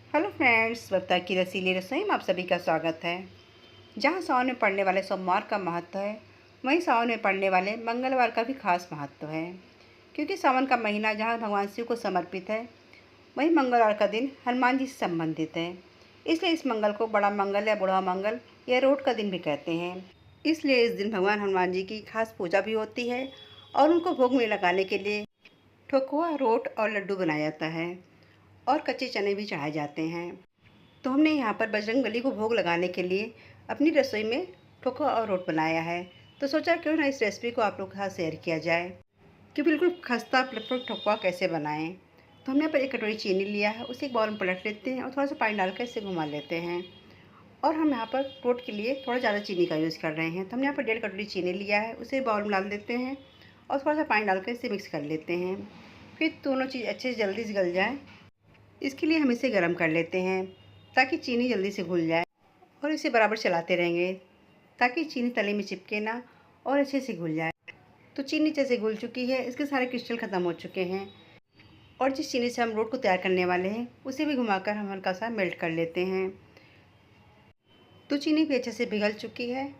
Hello friends, स्वप्ता की रसीली रसोई में आप सभी का स्वागत है। जहां सावन में पड़ने वाले सोमवार का महत्व है, वहीं सावन में पड़ने वाले मंगलवार का भी खास महत्व है। क्योंकि सावन का महीना जहां भगवान शिव को समर्पित है, वहीं मंगलवार का दिन हनुमान जी से संबंधित है। इसलिए इस मंगल को बड़ा मंगल या बुढ़ा मंगल या रोट का दिन भी कहते हैं। इसलिए इस दिन भगवान हनुमान जी की खास पूजा भी होती है और उनको भोग में लगाने के लिए ठोकुआ, रोट और लड्डू बनाया जाता है और कच्चे चने भी चढ़ाए जाते हैं। तो हमने यहाँ पर बजरंगबली को भोग लगाने के लिए अपनी रसोई में ठोकुआ और रोट बनाया है। तो सोचा क्यों ना इस रेसिपी को आप लोग के साथ शेयर किया जाए कि बिल्कुल खस्ता परफेक्ट ठोकुआ कैसे बनाएं। तो हमने यहाँ पर एक कटोरी चीनी लिया है, उसे एक बाउल में पलट लेते हैं और थोड़ा सा पानी डालकर इसे घुमा लेते हैं। और हम यहाँ पर रोट के लिए थोड़ा ज़्यादा चीनी का यूज़ कर रहे हैं। तो हमने यहाँ पर 1.5 कटोरी चीनी लिया है, उसे बाउल में डाल देते हैं और थोड़ा सा पानी डालकर इसे मिक्स कर लेते हैं। फिर दोनों चीज़ अच्छे से जल्दी से गल जाए, इसके लिए हम इसे गर्म कर लेते हैं ताकि चीनी जल्दी से घुल जाए। और इसे बराबर चलाते रहेंगे ताकि चीनी तले में चिपके ना और अच्छे से घुल जाए। तो चीनी अच्छे से घुल चुकी है, इसके सारे क्रिस्टल ख़त्म हो चुके हैं। और जिस चीनी से हम रोट को तैयार करने वाले हैं, उसे भी घुमाकर हम हल्का सा मेल्ट कर लेते हैं। तो चीनी भी अच्छे से पिघल चुकी है।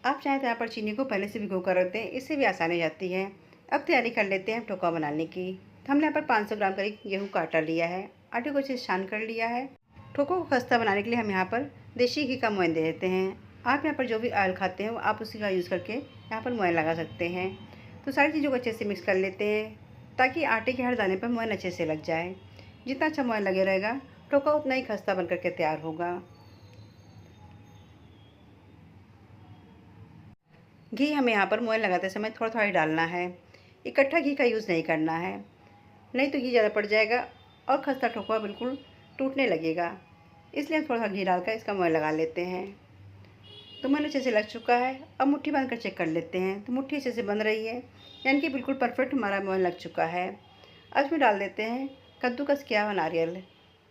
आप चाहें तो यहाँ पर चीनी को पहले से भिगो कर रख दें, इससे भी आसानी हो जाती है। अब तैयारी कर लेते हैं ठोका बनाने की। तो हमने यहाँ पर 500 ग्राम करीब गेहूँ का आटा लिया है, आटे को अच्छे से छान कर लिया है। ठोको को खस्ता बनाने के लिए हम यहाँ पर देसी घी का मोयन दे देते हैं। आप यहाँ पर जो भी ऑयल खाते हैं आप उसी का यूज़ करके यहाँ पर मोयन लगा सकते हैं। तो सारी चीज़ों को अच्छे से मिक्स कर लेते हैं ताकि आटे के हर दाने पर मोयन अच्छे से लग जाए। जितना अच्छा मोयन लगे रहेगा, ठोका उतना ही खस्ता बन करके तैयार होगा। घी हमें यहाँ पर मोयन लगाते समय थोड़ा थोड़ा ही डालना है, इकट्ठा घी का यूज़ नहीं करना है, नहीं तो घी ज़्यादा पड़ जाएगा और खस्ता ठोकुआ बिल्कुल टूटने लगेगा। इसलिए हम थोड़ा सा घी डालकर इसका मोयन लगा लेते हैं। तो मोयन अच्छे से लग चुका है। अब मुट्ठी बांध कर चेक कर लेते हैं। तो मुट्ठी अच्छे से बंध रही है, यानी कि बिल्कुल परफेक्ट हमारा मोयन लग चुका है। अब इसमें डाल देते हैं कद्दूकस किया हुआ नारियल।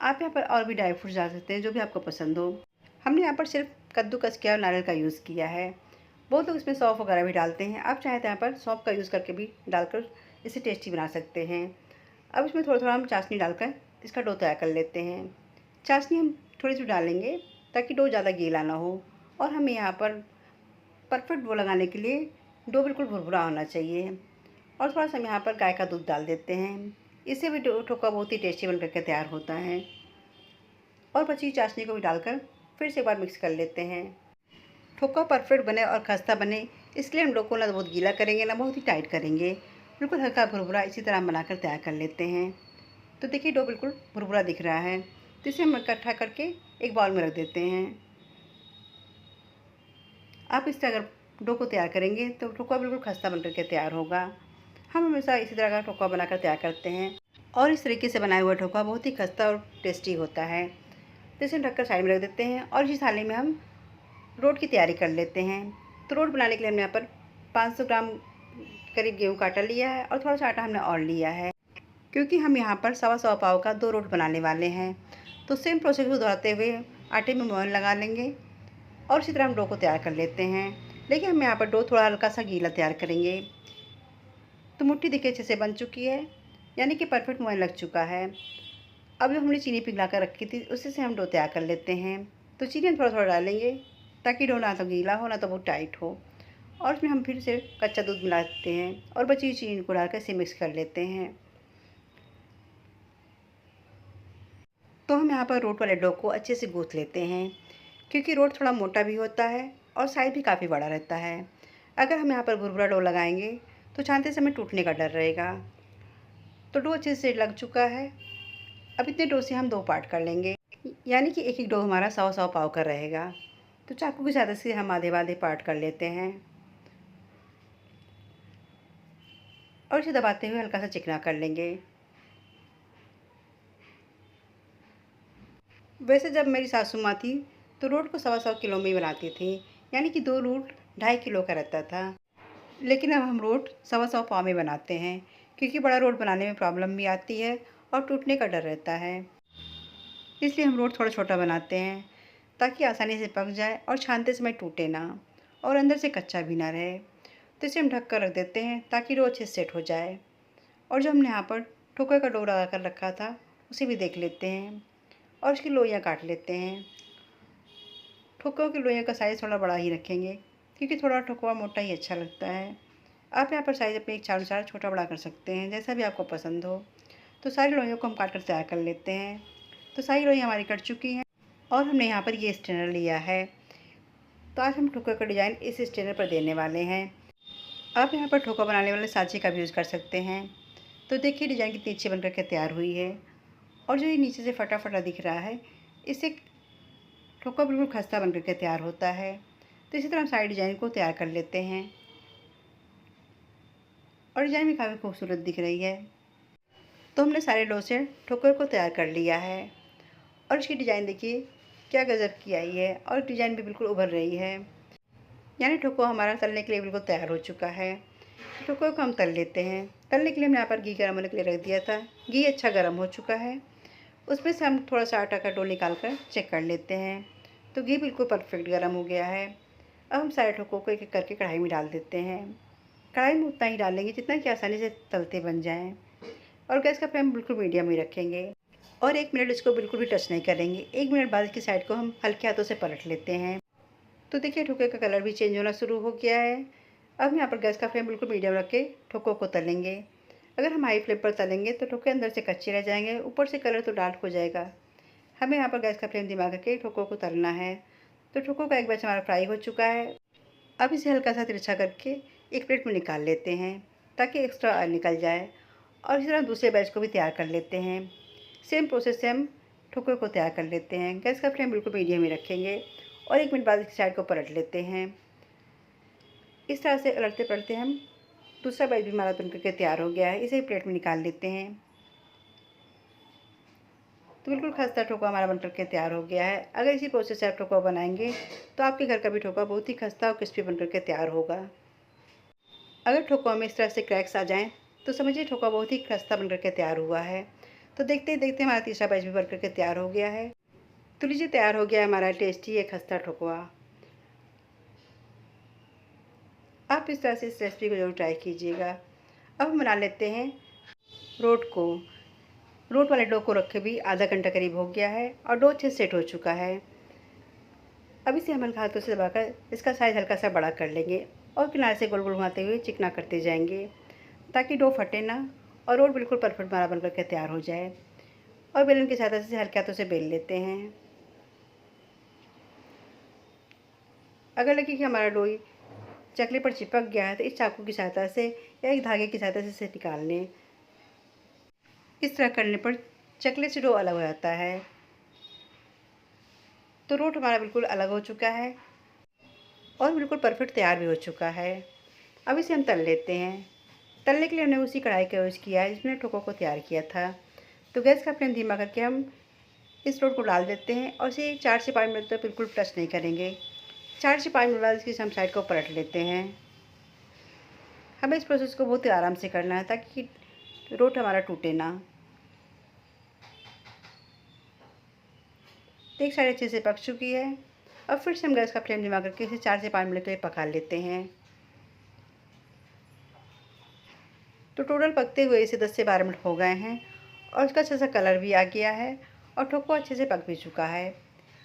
आप यहाँ पर और भी ड्राई फ्रूट्स डाल सकते हैं जो भी आपको पसंद हो। हमने यहाँ पर सिर्फ कद्दूकस किया हुआ नारियल का यूज़ किया है। बहुत लोग इसमें सौंफ वगैरह भी डालते हैं, आप चाहें तो यहाँ पर सौंफ का यूज़ करके भी डालकर इसे टेस्टी बना सकते हैं। अब इसमें थोड़ा थोड़ा हम चाशनी डालकर इसका डो तैयार कर लेते हैं। चाशनी हम थोड़ी सी डालेंगे ताकि डो ज़्यादा गीला ना हो। और हमें यहाँ पर परफेक्ट डो लगाने के लिए डो बिल्कुल भुरभुरा होना चाहिए। और थोड़ा सा हम यहाँ पर गाय का दूध डाल देते हैं, इससे भी डो ठोका बहुत ही टेस्टी बन करके तैयार होता है। और बची चाशनी को भी डालकर फिर से एक बार मिक्स कर लेते हैं। ठोका परफेक्ट बने और खस्ता बने, इसलिए हम डो को ना बहुत गीला करेंगे ना बहुत ही टाइट करेंगे, बिल्कुल हल्का भुरभुरा इसी तरह हम बनाकर तैयार कर लेते हैं। तो देखिए डो बिल्कुल भुरभुरा दिख रहा है, तो इसे हम इकट्ठा करके एक बाउल में रख देते हैं। आप इस तरह अगर डो को तैयार करेंगे तो ठोका बिल्कुल खस्ता बन करके तैयार होगा। हम हमेशा इसी तरह का ठोका बनाकर तैयार करते हैं और इस तरीके से बनाया हुआ ठोका बहुत ही खस्ता और टेस्टी होता है। तो इसे ढककर साइड में रख देते हैं और इस थाली में हम रोट की तैयारी कर लेते हैं। तो रोट बनाने के लिए हमने यहाँ पर 500 ग्राम करीब गेहूँ का आटा लिया है और थोड़ा सा आटा हमने और लिया है, क्योंकि हम यहाँ पर सवा सवा पाव का 2 रोट बनाने वाले हैं। तो सेम प्रोसेस को दोहराते हुए आटे में मोयन लगा लेंगे और इसी तरह हम डो को तैयार कर लेते हैं। लेकिन हम यहाँ पर डो थोड़ा हल्का सा गीला तैयार करेंगे। तो मुट्ठी देखिए अच्छे से बन चुकी है, यानी कि परफेक्ट मोयन लग चुका है। अब जो हमने चीनी पिघला कर रखी थी उसी से हम डो तैयार कर लेते हैं। तो चीनी हम थोड़ा थोड़ा डालेंगे ताकि डो ना तो गीला हो ना तो बहुत टाइट हो। और इसमें हम फिर से कच्चा दूध मिला देते हैं और बची हुई चीनी को डालकर इसे मिक्स कर लेते हैं। तो हम यहाँ पर रोट वाले डो को अच्छे से गूँथ लेते हैं, क्योंकि रोट थोड़ा मोटा भी होता है और साइज़ भी काफ़ी बड़ा रहता है। अगर हम यहाँ पर भुरभुरा डो लगाएंगे तो छानते समय टूटने का डर रहेगा। तो डो अच्छे से लग चुका है। अब इतने डो से हम 2 पार्ट कर लेंगे, यानी कि एक एक डो हमारा 100-100 पाव का रहेगा। तो चाकू की सहायता से हम आधे-आधे पार्ट कर लेते हैं और इसे दबाते हुए हल्का सा चिकना कर लेंगे। वैसे जब मेरी सासू माँ थी तो रोट को 1.25 किलो में ही बनाती थी, यानी कि 2 रोट 2.5 किलो का रहता था। लेकिन अब हम रोट 1.25 पाव में बनाते हैं, क्योंकि बड़ा रोट बनाने में प्रॉब्लम भी आती है और टूटने का डर रहता है। इसलिए हम रोट थोड़ा छोटा बनाते हैं ताकि आसानी से पक जाए और छानते समय टूटे ना और अंदर से कच्चा भी ना रहे। तो इसे हम ढक कर रख देते हैं ताकि डो अच्छे से सेट हो जाए। और जो हमने यहाँ पर ठोकर का डो लगा कर रखा था उसे भी देख लेते हैं और उसकी लोइयाँ काट लेते हैं। ठोकवा की लोइयों का साइज़ थोड़ा बड़ा ही रखेंगे क्योंकि थोड़ा ठोकवा मोटा ही अच्छा लगता है। आप यहाँ पर साइज़ अपने इच्छा अनुसार छोटा बड़ा कर सकते हैं, जैसा भी आपको पसंद हो। तो सारी लोइयों को हम काट कर तैयार कर लेते हैं। तो सारी लोइयाँ हमारी कट चुकी हैं और हमने यहाँ पर ये स्ट्रेनर लिया है। तो आज हम ठोकवा का डिज़ाइन इस स्ट्रेनर पर देने वाले हैं। आप यहाँ पर ठोकवा बनाने वाले सांचे का भी यूज़ कर सकते हैं। तो देखिए डिज़ाइन कितनी अच्छी बनकर के तैयार हुई है और जो ये नीचे से फटा फटा दिख रहा है, इससे ठोकवा बिल्कुल खस्ता बनकर के तैयार होता है। तो इसी तरह हम सारी डिज़ाइन को तैयार कर लेते हैं और डिज़ाइन भी काफ़ी खूबसूरत दिख रही है। तो हमने सारे डो से ठोकर को तैयार कर लिया है और इसकी डिज़ाइन देखिए क्या गज़ब की आई है और डिज़ाइन भी बिल्कुल उभर रही है। यानी ठोकवा हमारा तलने के लिए बिल्कुल तैयार हो चुका है। ठोकवा को हम तल लेते हैं। तलने के लिए हमने यहाँ पर घी गर्म होने के लिए रख दिया था। घी अच्छा गर्म हो चुका है। उसमें से हम थोड़ा सा आटा का डो निकाल कर चेक कर लेते हैं। तो घी बिल्कुल परफेक्ट गर्म हो गया है। अब हम सारे ठोकवा को एक एक करके कढ़ाई में डाल देते हैं। कढ़ाई में उतना ही डालेंगे जितना कि आसानी से तलते बन जाएँ और गैस का फ्लेम बिल्कुल मीडियम ही रखेंगे और 1 मिनट इसको बिल्कुल भी टच नहीं करेंगे। 1 मिनट बाद इसकी साइड को हम हल्के हाथों से पलट लेते हैं। तो देखिए ठोके का कलर भी चेंज होना शुरू हो गया है। अब यहाँ पर गैस का फ्लेम बिल्कुल मीडियम रख के ठोकों को तलेंगे। अगर हम हाई फ्लेम पर तलेंगे तो ठोके अंदर से कच्चे रह जाएंगे, ऊपर से कलर तो डार्क हो जाएगा। हमें यहाँ पर गैस का फ्लेम धीमा करके ठोकों को तलना है। तो ठोकों का एक बैच हमारा फ्राई हो चुका है। अब इसे हल्का सा तिरछा करके एक प्लेट में निकाल लेते हैं ताकि एक्स्ट्रा ऑयल निकल जाए और इसी तरह दूसरे बैच को भी तैयार कर लेते हैं। सेम प्रोसेस से हम ठोकर को तैयार कर लेते हैं। गैस का फ्लेम बिल्कुल मीडियम ही रखेंगे और 1 मिनट बाद इसकी साइड को पलट लेते हैं। इस तरह से पलटते पलटते हम दूसरा बैच भी हमारा बन करके तैयार हो गया है। इसे प्लेट में निकाल लेते हैं। तो बिल्कुल खस्ता ठोकवा हमारा बन करके तैयार हो गया है। अगर इसी प्रोसेस से आप ठोकवा बनाएंगे तो आपके घर का भी ठोकवा बहुत ही खस्ता और क्रिस्पी बन करके तैयार होगा। अगर ठोकवा में इस तरह से क्रैक्स आ जाएँ तो समझिए ठोकवा बहुत ही खस्ता बन करके तैयार हुआ है। तो देखते ही देखते हमारा तीसरा बैच भी बन करके तैयार हो गया है। तो लीजिए तैयार हो गया है हमारा टेस्टी ये खस्ता ठोकवा। आप इस तरह से इस रेसिपी को ज़रूर ट्राई कीजिएगा। अब हम बना लेते हैं रोट को। रोट वाले डो को रखे भी आधा घंटा करीब हो गया है और डो अच्छे से सेट हो चुका है। अब इसे हम हल्के हाथों से दबाकर इसका साइज़ हल्का सा बड़ा कर लेंगे और किनारे से गोल गोल घुमाते हुए चिकना करते जाएंगे ताकि डो फटे ना और रोट बिल्कुल परफेक्ट हमारा बन करके तैयार हो जाए। और बेलन की सहायता से हल्के हाथों से बेल लेते हैं। अगर लगे कि हमारा डो चकले पर चिपक गया है तो इस चाकू की सहायता से या एक धागे की सहायता से इसे निकाल लें। इस तरह करने पर चकले से डो अलग हो जाता है। तो रोट हमारा बिल्कुल अलग हो चुका है और बिल्कुल परफेक्ट तैयार भी हो चुका है। अब इसे हम तल लेते हैं। तलने के लिए हमने उसी कढ़ाई का यूज़ किया है जिसमें ठोकों को तैयार किया था। तो गैस का फ्लेम धीमा करके हम इस रोट को डाल देते हैं और इसे 4 से 5 मिनट तक बिल्कुल टच नहीं करेंगे। 4 से 5 मिनट बाद इसकी हम साइड को पलट लेते हैं। हमें इस प्रोसेस को बहुत ही आराम से करना है ताकि रोट हमारा टूटे ना। तो एक साइड अच्छे से पक चुकी है। अब फिर से हम गैस का फ्लेम धीमा करके इसे 4 से 5 मिनट के लिए पका लेते हैं। तो टोटल पकते हुए इसे 10 से 12 मिनट हो गए हैं और उसका अच्छा सा कलर भी आ गया है और ठोकवा अच्छे से पक भी चुका है।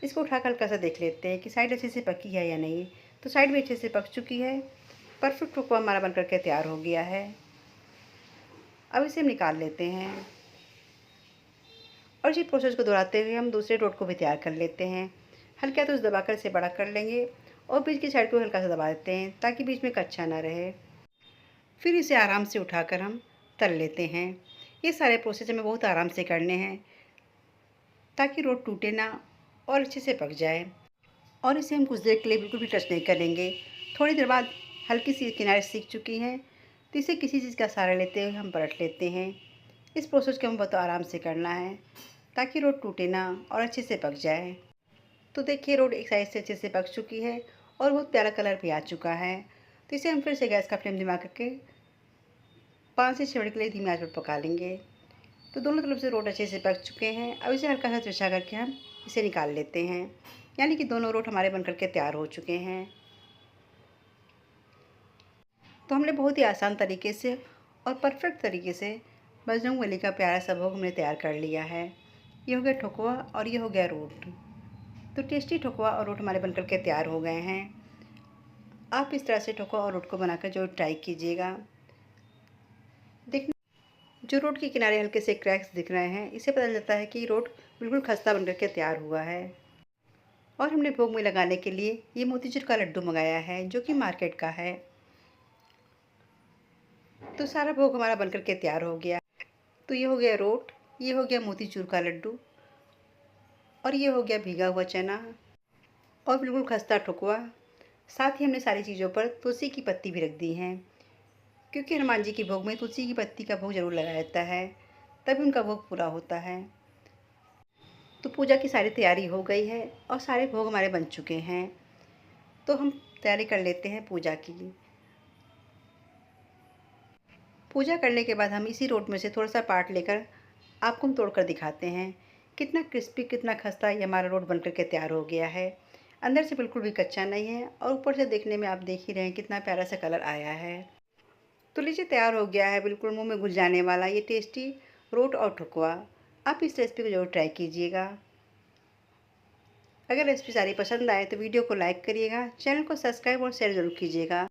इसको उठाकर हल्का सा देख लेते हैं कि साइड अच्छे से पकी है या नहीं। तो साइड भी अच्छे से पक चुकी है। परफेक्ट ठोकवा हमारा बन करके तैयार हो गया है। अब इसे हम निकाल लेते हैं और इसी प्रोसेस को दोहराते हुए हम दूसरे रोट को भी तैयार कर लेते हैं। हल्का तो दबाकर इसे बड़ा कर लेंगे और बीच की साइड को हल्का सा दबा देते हैं ताकि बीच में कच्चा ना रहे। फिर इसे आराम से उठाकर हम तल लेते हैं। ये सारे प्रोसेस हमें बहुत आराम से करने हैं ताकि रोट टूटे ना और अच्छे से पक जाए। और इसे हम कुछ देर के लिए बिल्कुल भी टच नहीं करेंगे। थोड़ी देर बाद हल्की सी किनारे सीख चुकी हैं तो इसे किसी चीज़ का सहारा लेते हुए हम पलट लेते हैं। इस प्रोसेस को हम बहुत आराम से करना है ताकि रोट टूटे ना और अच्छे से पक जाए। तो देखिए रोट एक साइड से अच्छे से पक चुकी है और बहुत प्यारा कलर भी आ चुका है। तो इसे हम फिर से गैस का फ्लेम धीमा करके 5 से 6 मिनट के लिए धीमी आंच पर पका लेंगे। तो दोनों तरफ से रोट अच्छे से पक चुके हैं। अब इसे हल्का सा तिरछा करके हम इसे निकाल लेते हैं। यानी कि दोनों रोट हमारे बन करके तैयार हो चुके हैं। तो हमने बहुत ही आसान तरीके से और परफेक्ट तरीके से बजरंगबली का प्यारा सा भोग हमने तैयार कर लिया है। ये हो गया ठोकवा और ये हो गया रोट। तो टेस्टी ठोकवा और रोट हमारे बनकर के तैयार हो गए हैं। आप इस तरह से ठोकवा और रोट को बनाकर जरूर ट्राई कीजिएगा। देखने जो रोट के किनारे हल्के से क्रैक्स दिख रहे हैं, इससे पता चलता है कि रोट बिल्कुल खस्ता बनकर के तैयार हुआ है। और हमने भोग में लगाने के लिए ये मोतीचूर का लड्डू मंगाया है, जो कि मार्केट का है। तो सारा भोग हमारा बनकर के तैयार हो गया। तो ये हो गया रोट, ये हो गया मोतीचूर का लड्डू और ये हो गया भीगा हुआ चना और बिल्कुल खस्ता ठुकवा। साथ ही हमने सारी चीज़ों पर तुलसी की पत्ती भी रख दी हैं, क्योंकि हनुमान जी की भोग में तुलसी की पत्ती का भोग जरूर लगाया जाता है, तभी उनका भोग पूरा होता है। तो पूजा की सारी तैयारी हो गई है और सारे भोग हमारे बन चुके हैं। तो हम तैयारी कर लेते हैं पूजा की। पूजा करने के बाद हम इसी रोट में से थोड़ा सा पार्ट लेकर आपको हम तोड़कर दिखाते हैं। कितना क्रिस्पी, कितना खस्ता ये हमारा रोट बनकर के तैयार हो गया है। अंदर से बिल्कुल भी कच्चा नहीं है और ऊपर से देखने में आप देख ही रहे हैं कितना प्यारा सा कलर आया है। तो लीजिए तैयार हो गया है बिल्कुल मुंह में घुल जाने वाला ये टेस्टी रोट और ठुकवा। आप इस रेसिपी को जरूर ट्राई कीजिएगा। अगर रेसिपी सारी पसंद आए तो वीडियो को लाइक करिएगा, चैनल को सब्सक्राइब और शेयर ज़रूर कीजिएगा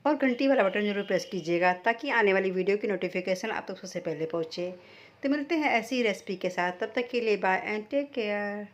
और घंटी वाला बटन जरूर प्रेस कीजिएगा, ताकि आने वाली वीडियो की नोटिफिकेशन आप तक सबसे पहले पहुँचे। तो मिलते हैं ऐसी ही रेसिपी के साथ, तब तक के लिए बाय एंड टेक केयर।